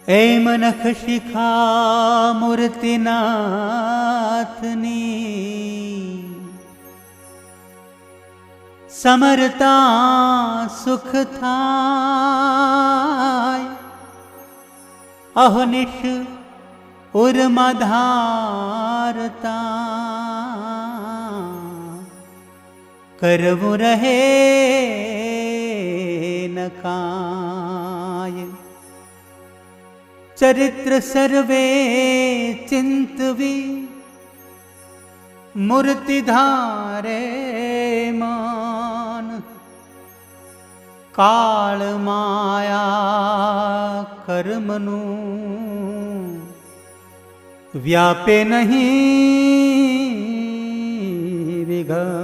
ए मनख शिखा मूर्तिनाथनी समरता सुख थाय। अहनिश उर्माधारता करवु रहे न काय। चरित्र सर्वे चिंतवी मूर्ति धारे मान। काल माया कर्मनु व्यापे नहीं विघन।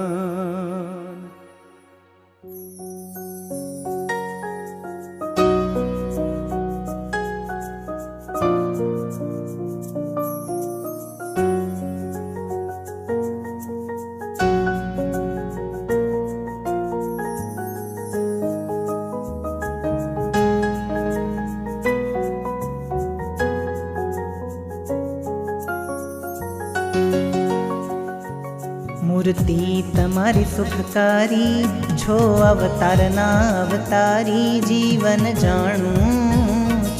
मूर्ति तमारी सुखकारी छो अवतार ना अवतारी जीवन जाणू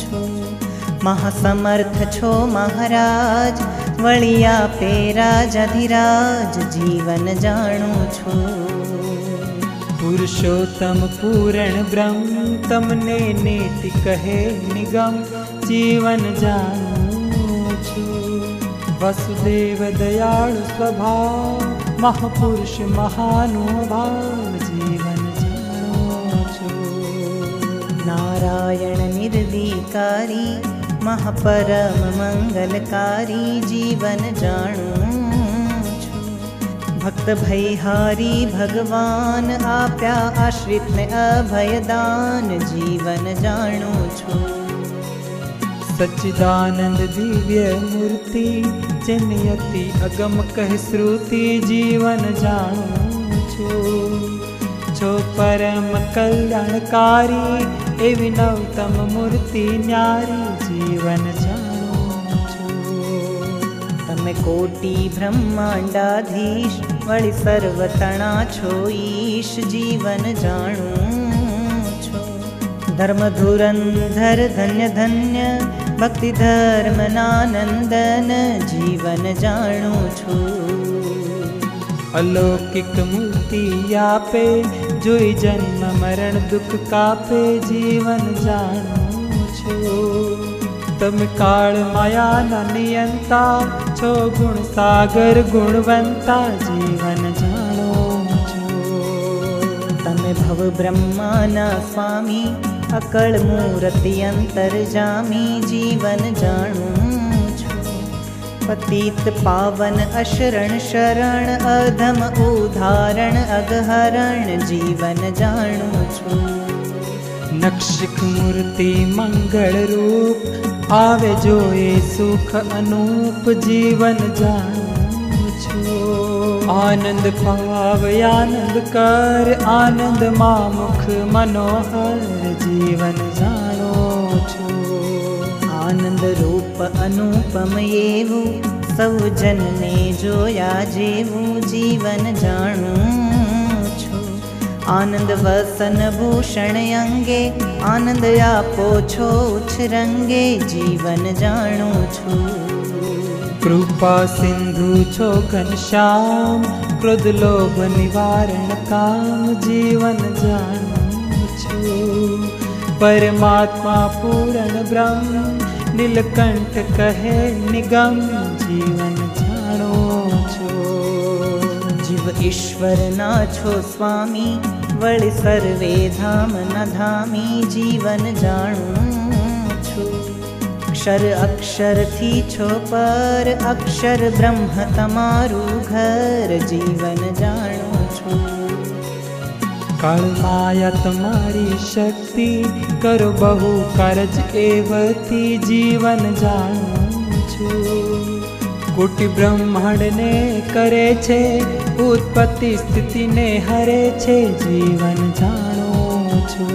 छो। महासमर्थ छो महाराज वलिया पे राजाधिराज जीवन जाणू छो। पुरुषोत्तम पूर्ण ब्रह्म तमने नेति कहे निगम जीवन जानू छो। वसुदेव दयाळु स्वभाव महापुरुष महानुभाव जीवन जानो छो। नारायण निर्विकारी महापरम मंगलकारी जीवन जाणू छो। भक्त भयहारी भगवान आप्या आश्रित ने अभयदान जीवन जाणू छो। सच्चिदानंद दिव्य मूर्ति जनयति अगम कह श्रुति जीवन जाणू छो। परम कल्याणकारी एवं नवतम मूर्ति न्यारी जीवन जाणू छो। तमे कोटि ब्रह्मांडाधीश वळी सर्वतणा छो ईश जीवन जाणू छो। धर्म धुरंधर धन्य धन्य भक्ति धर्म नानंदन जीवन जाणू छो। अलौकिक मूर्ति आपे जोई जन्म मरण दुख कापे जीवन जाणू छो। तम काल माया न नियंता छो गुण सागर गुणवंता जीवन जाणू छो। तमे भव ब्रह्मा ना स्वामी अकल मूर्ति अंतर्जामी जीवन जाणू छो। पतित पावन अशरण शरण अधम उदाहरण अगहरण जीवन जाणू छो। नक्षिक मूर्ति मंगल रूप आवे जोए सुख अनूप जीवन जाणू छो। आनंद पाव आनंद कर आनंद मामुख मनोहर जीवन जाणो छो। आनंद रूप अनुपम एवं सौ जन ने जोया जेवं जीवन जाणू छो। आनंद वसन भूषण अंगे आनंद आपो छो उछरंगे जीवन जाणू छो। कृपा सिंधु छो घनश्याम क्रोध लोभ निवारण काम जीवन जाणू छो। परमात्मा पूर्ण ब्रह्म नीलकंठ कहे निगम जीवन जाणो छो। जीव ईश्वर ना छो स्वामी वळी सर्वे धाम न धामी जीवन जाणू छो। अक्षर अक्षर थी छो पर अक्षर ब्रह्म तमारू घर जीवन जाणू छो। काल माया तुम्हारी शक्ति करो बहु कारज एवती जीवन जाणू छो। कोटि ब्रह्मांड ने करे छे उत्पत्ति स्थिति ने हरे छे जीवन जाणो छो।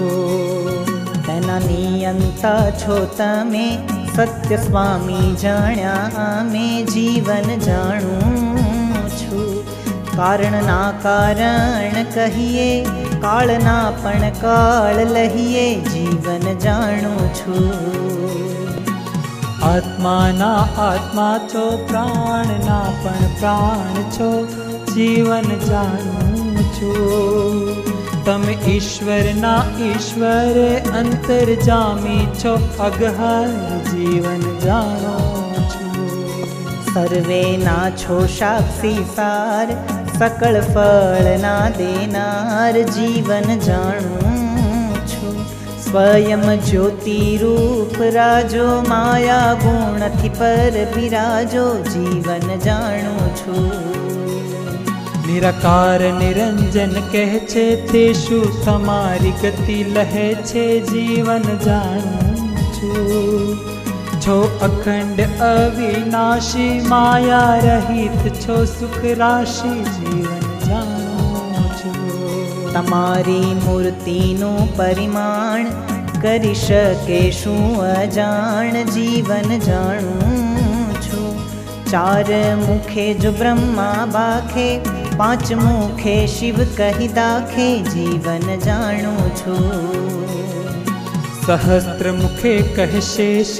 तेना नियंता छो तमे सत्य स्वामी जाण्या आमे जीवन जाणूं छुं। कारणना कारण कहिए, काळना पण काळ लहिए जीवन जाणूं छुं। आत्माना आत्मा छो, प्राणना पण प्राण छो जीवन जाणूं छुं। तमे ईश्वरना ईश्वर अंतर्जामी छो, अगहर जीवन जाणो छो। सर्वे ना छो साक्षी सार, सकल फल ना देनार जीवन जाणूं छो। स्वयं ज्योति रूप राजो, माया गुण थी पर बिराजो जीवन जाणूं छो। निराकार निरंजन कहे छे, तेषु तमारी गति लहे छे जीवन जाणूं छुं। छो अखंड अविनाशी, माया रहित छो सुख राशि जीवन जाणूं छुं। तमारी मूर्तिनुं परिमाण करी शके शुं अजाण जीवन जाणूं छुं। चार मुखे जो ब्रह्मा बाखे, पांच मुखे शिव कही दाखे जीवन जाणूं छुं। सहस्त्र मुखे कहे शेष,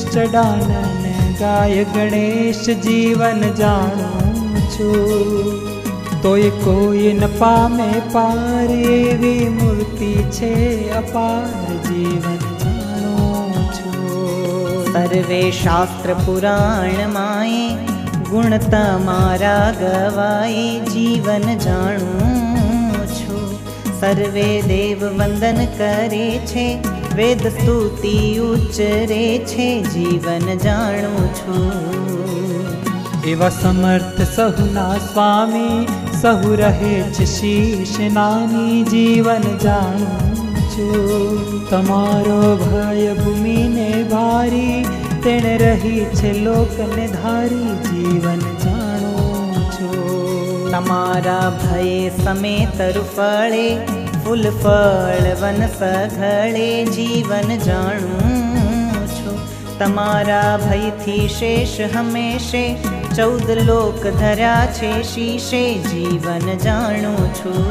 चडानन गाय गणेश जीवन जाणूं छुं। तोय कोई न पामे पार, एवी मूर्ति छे अपार जीवन जाणूं छुं। सर्वे शास्त्र पुराण माए, गुण तमारा गवाए जीवन जाणूं छुं। सर्वे देव वंदन करे छे, वेद स्तुति उच्चरे छे जीवन जाणूं छुं। एवा समर्थ सहुना स्वामी, सहु रहे छे शीश नानी जीवन जाणूं छुं। तमारो भय भूमि ने भारी, तेण रही छे लोक ने धारी जीवन जाणूं छुं। तमारा भये समेत रूफळे, फूल फळ वन सघळे जीवन जाणूं छुं। तमारा भयथी शेष हमेशे, 14 लोक धर्या छे शीशे जीवन जाणूं छुं।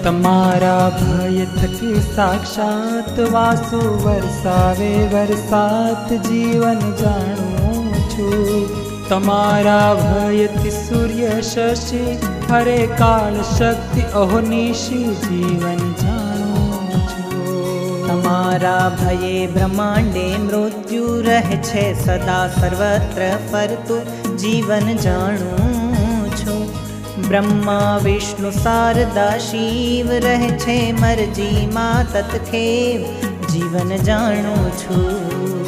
तमारा भय थकी साक्षात, वासु वरसावे वरसात जीवन जाणूं छुं। तमारा भयथी सूर्य शशि, हरे काल शक्ति अहोनिशि जीवन जाणूं छुं। तमारा भये ब्रह्मांडे मृत्यु रहे छे सदा सर्वत्र फरतु जीवन जाणूं छुं। ब्रह्मा विष्णु शारदा शिव रहे छे मरजी मा तत्खेव जीवन जाणूं छुं।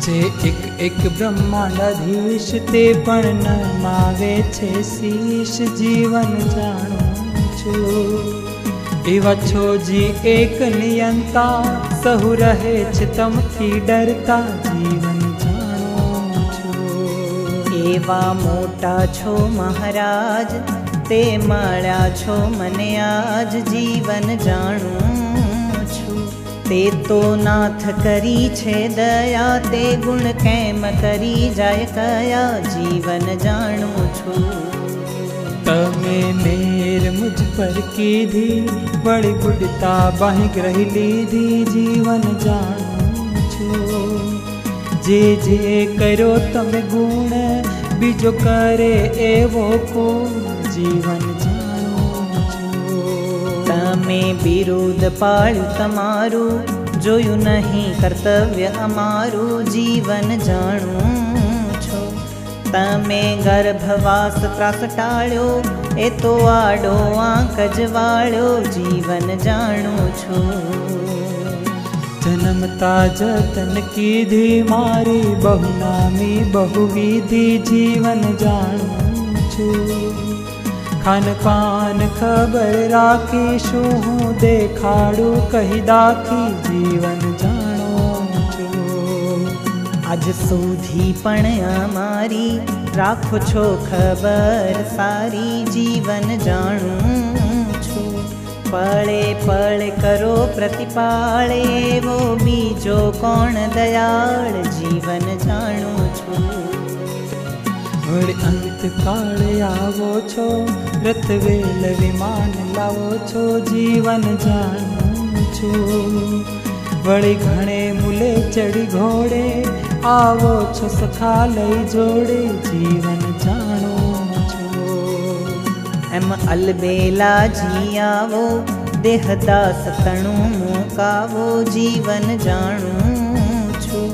जे एक एक ब्रह्मांडाधीश, ते पण नमावे छे शीश जीवन जाणूं छुं। एवा छो जी एक नियंता, सहु रहे छे तमथी डरता जीवन जाणूं छुं। एवा मोटा छो महाराज, ते मळ्या छो मने आज जीवन जाणूं छुं। ते तो नाथ करी छे दया, ते गुण केम करी जाय कया जीवन जाणूं छुं। तमे मेर मुझ पर कीधी, बड़ी गुड़ता बाही ग्रही लीधी जीवन जाणूं छुं। जे जे करो तमे गुण, बीजो करे एवो को जीवन जाणूं छुं। तमे विरुद्ध पाळ्યું तमारू, जोયું नहीं कर्तव्य अमारू जीवन जाणूं छो। तमे गर्भवास ત્રાસ टाळ्यो, ए तो आडो आंक ज वाळ्यो जीवन जाणूं छो। जन्मता जतन कीधी, मारी बहुनामी बहुविधि जीवन जाणूं छुं। खान पान खबर राखी, शुं हूँ देखाड़ू कही दाखी जीवन जाणूं छुं। आज सुधी पण अमारी, राखो छो खबर सारी जीवन जाणूं छुं। पळे पळे करो प्रतिपाळे एवो बीजो कोण दयाळ जीवन जाणू छू। वળી અંતકાળે આવો છો, રથવેલ વિમાન લાવો છો, જીવન જાણું છું। વળી ઘણે મૂલે ચડી ઘોડે આવો છો, સખા લઈ જોડે જીવન જાણું છું। એમ અલબેલા જી આવો દેહદાસ તણું મૂકાવો જીવન જાણું છું।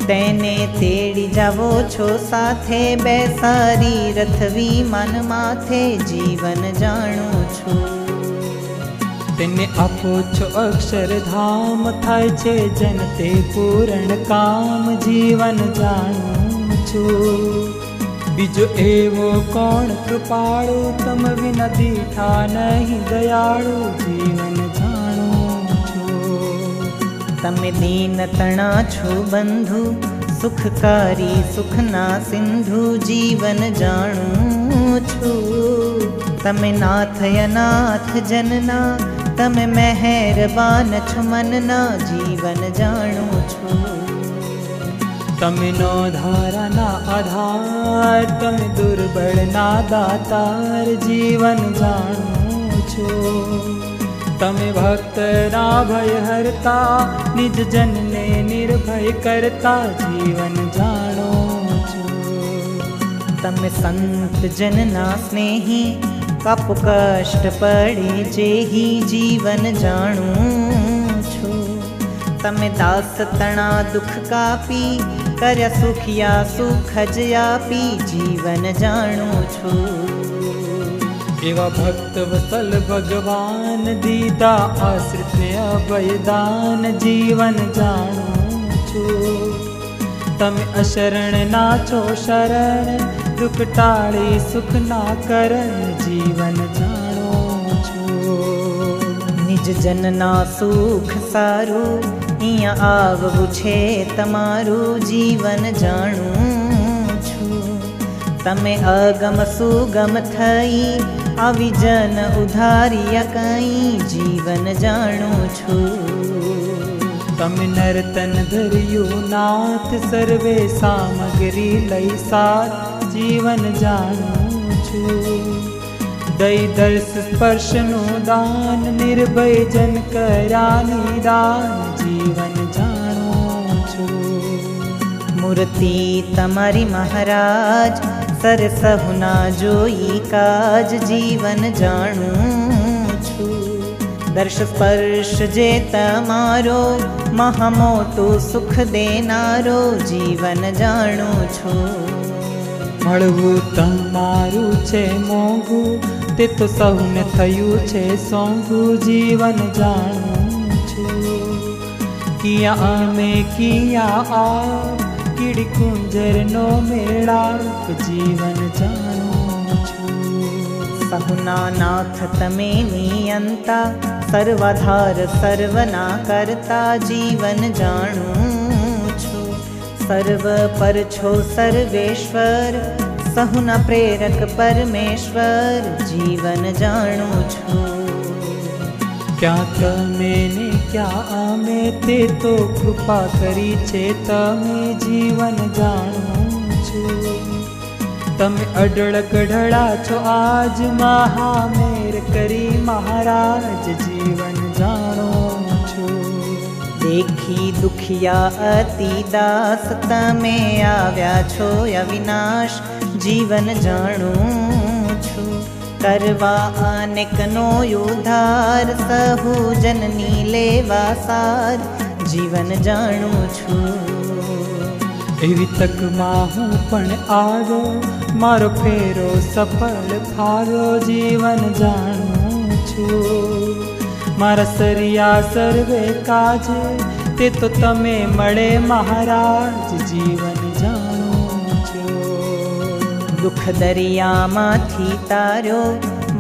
તેને તેડી જાવો છો સાથે બેસારી રથ વિમાન માથે જીવન જાણું છું। તેને આપો છો અક્ષરધામ, થાય છે જન તે પૂરણ કામ જીવન જાણું છું। બીજો એવો કોણ કૃપાળુ, તમ વિના દીઠા નહીં દયાળુ જીવન જાણું છું। તમે દીન તણા છો બંધુ, સુખકારી સુખના સિંધુ જીવન જાણું છું। તમે નાથ અનાથ જનના, તમે મહેરબાન છો મનના જીવન જાણું છું। તમે નો ધારાના આધાર, તમે દુર્બળના દાતાર જીવન જાણું છું। તમે ભક્તના ભય હરતા, નિજ જનને નિર્ભય કરતા જીવન જાણું છું। તમે સંત જનના સ્નેહી, કપ કષ્ટ પડે જેહી જીવન જાણું છું। તમે દાસ તણા દુઃખ કાપી, કર્યા સુખિયા સુખ જ આપી જીવન જાણું છું। એવા ભક્ત વસલ ભગવાન, દીધા આશ્રિતને અભયદાન જીવન જાણું છું। તમે અશરણ ના છો શરણ, દુઃખ ટાળી સુખ ના કરણ જીવન જાણું છું। નિજ જનના સુખ સારું, અહીંયા આવવું છે તમારું જીવન જાણું છું। તમે અગમ સુગમ થઈ, આવી જન ઉધાર્યા કઈ જીવન જાણું છું। તમે નર્તન ધર્યું નાથ, સર્વે સામગ્રી લઈ સાથ જીવન જાણું છું। દઈ દર્શ સ્પર્શનું દાન, નિર્ભય જન કર્યા નિદાન જીવન જાણું છું। મૂર્તિ તમારી મહારાજ, સર સહુના જોઈ કાજ જીવન જાણું છું। દર્શ સ્પર્શ જે તમારો, મહામોટું સુખ દેનારો જીવન જાણું છું। મળવું તમારું છે મોંઘું, તે તો સૌને થયું છે સોંઘું જીવન જાણું છું। કિયા અમે કિયા આપ, કીડી કુંજરનો મેળાપ જીવન જાણું છું। સહુના નાથ તમે નિયંતા, સર્વાધાર સર્વના કરતા જીવન જાણું છું। સર્વ પર છો સર્વેશ્વર, સહુના પ્રેરક પરમેશ્વર જીવન જાણું છું। ક્યાં તમે ને ક્યાં અમે, તે તો કૃપા કરી છે તમે જીવન જાણું છું। તમે અડળ ગઢડા છો આજ, મહામેર કરી મહારાજ જીવન જાણું છું। દેખી દુખિયા અતિ દાસ, તમે આવ્યા છો અવિનાશ જીવન જાણું છું। કરવા અનેકનો ઉદ્ધાર, સહુ જનની લેવા સાર જીવન જાણું છું। એવી તકમાં હું પણ આવ્યો, મારો ફેરો સફળ થાયો જીવન જાણું છું। મારા સરિયા સર્વે કાજે, તે તો તમે મળે મહારાજ જીવન જાણું છું। દુઃખ દરિયામાંથી તાર્યો,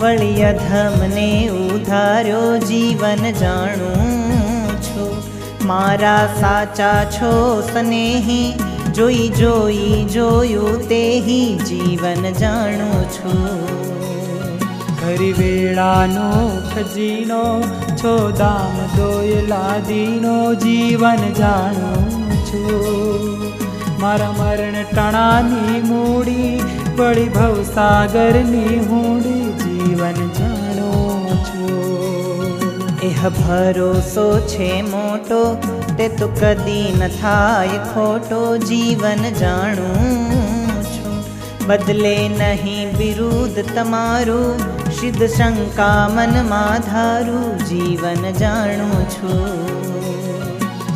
વળી અધમને ઉધાર્યો જીવન જાણું છું। મારા સાચા છો સ્નેહી, જોઈ જોઈ જોયું તેહી જીવન જાણું છું। ખરી વેળાનો ખજીનો છો દામ દોયલા દીનો જીવન જાણું છું મારા મરણ ટણાની મૂડી વળી ભવસાગરની હુંડી જીવન જાણું છું એહ ભરોસો છે મોટો તે તો કદી ન થાય ખોટો જીવન જાણું છું બદલે નહીં વિરુદ્ધ તમારું સિદ્ધ શંકા મનમાં ધારું જીવન જાણું છું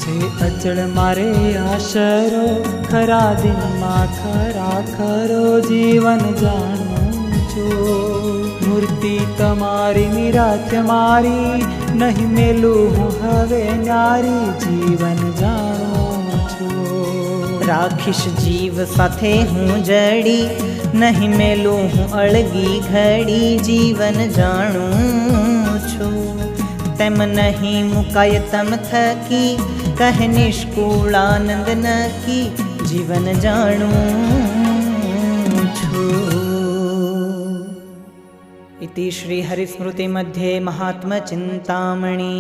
છે અચળ મારે આશરો ખરા દિનમાં ખરા ખરો જીવન જાણું છું મૂર્તિ તમારી નિરાત્ય મારી નહીં મેલું હું હવે ન્યારી જીવન જાણું છું રાખીશ જીવ સાથે હું જડી નહીં મેલું હું અળગી ઘડી જીવન જાણું છું તેમ નહીં મુકાય તમ થકી કહે નિષ્કુળાનંદ નકી જીવન જાણું છું इति श्री हरिस्मृति मध्ये महात्म चिंतामणि।